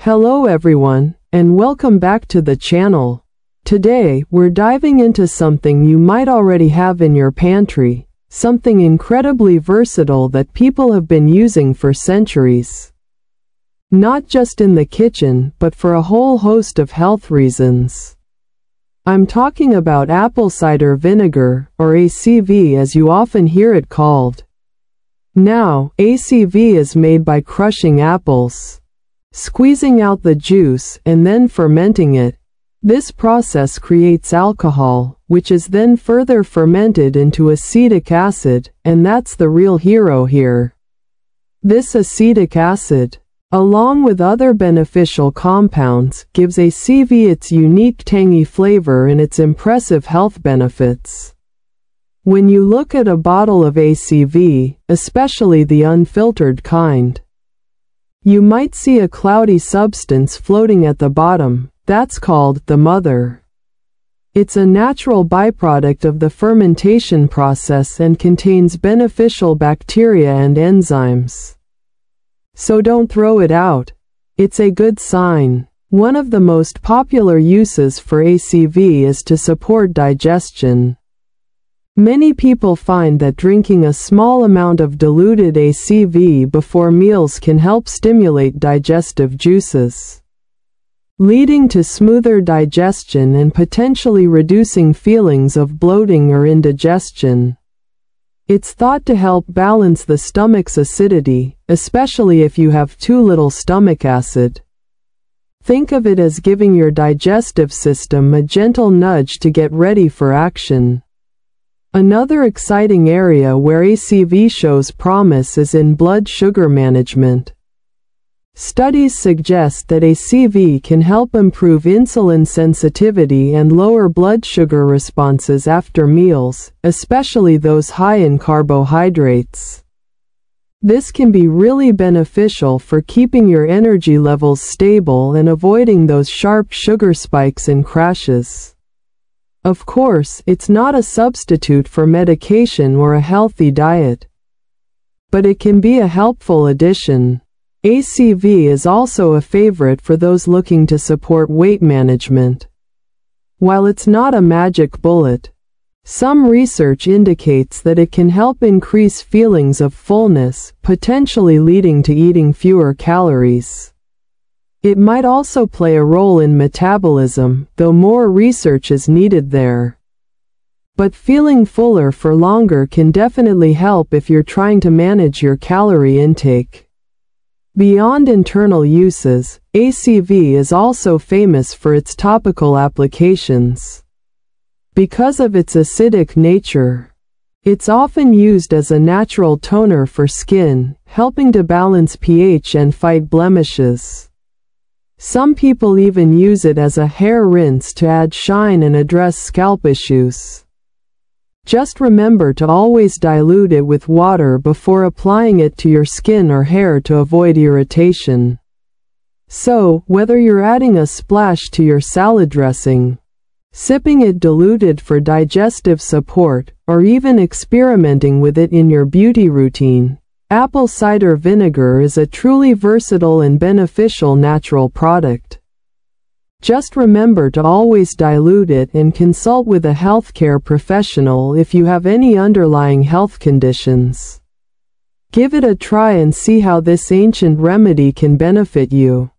Hello everyone, and welcome back to the channel. Today, we're diving into something you might already have in your pantry, something incredibly versatile that people have been using for centuries. Not just in the kitchen, but for a whole host of health reasons. I'm talking about apple cider vinegar, or ACV as you often hear it called. Now, ACV is made by crushing apples, squeezing out the juice, and then fermenting it. This process creates alcohol, which is then further fermented into acetic acid, and that's the real hero here. This acetic acid, along with other beneficial compounds, gives ACV its unique tangy flavor and its impressive health benefits. When you look at a bottle of ACV, especially the unfiltered kind, you might see a cloudy substance floating at the bottom. That's called the mother. It's a natural byproduct of the fermentation process and contains beneficial bacteria and enzymes. So don't throw it out. It's a good sign. One of the most popular uses for ACV is to support digestion. Many people find that drinking a small amount of diluted ACV before meals can help stimulate digestive juices, leading to smoother digestion and potentially reducing feelings of bloating or indigestion. It's thought to help balance the stomach's acidity, especially if you have too little stomach acid. Think of it as giving your digestive system a gentle nudge to get ready for action. Another exciting area where ACV shows promise is in blood sugar management. Studies suggest that ACV can help improve insulin sensitivity and lower blood sugar responses after meals, especially those high in carbohydrates. This can be really beneficial for keeping your energy levels stable and avoiding those sharp sugar spikes and crashes. Of course, it's not a substitute for medication or a healthy diet, but it can be a helpful addition. ACV is also a favorite for those looking to support weight management. While it's not a magic bullet, some research indicates that it can help increase feelings of fullness, potentially leading to eating fewer calories. It might also play a role in metabolism, though more research is needed there. But feeling fuller for longer can definitely help if you're trying to manage your calorie intake. Beyond internal uses, ACV is also famous for its topical applications. Because of its acidic nature, it's often used as a natural toner for skin, helping to balance pH and fight blemishes. Some people even use it as a hair rinse to add shine and address scalp issues. Just remember to always dilute it with water before applying it to your skin or hair to avoid irritation. So, whether you're adding a splash to your salad dressing, sipping it diluted for digestive support, or even experimenting with it in your beauty routine, apple cider vinegar is a truly versatile and beneficial natural product. Just remember to always dilute it and consult with a healthcare professional if you have any underlying health conditions. Give it a try and see how this ancient remedy can benefit you.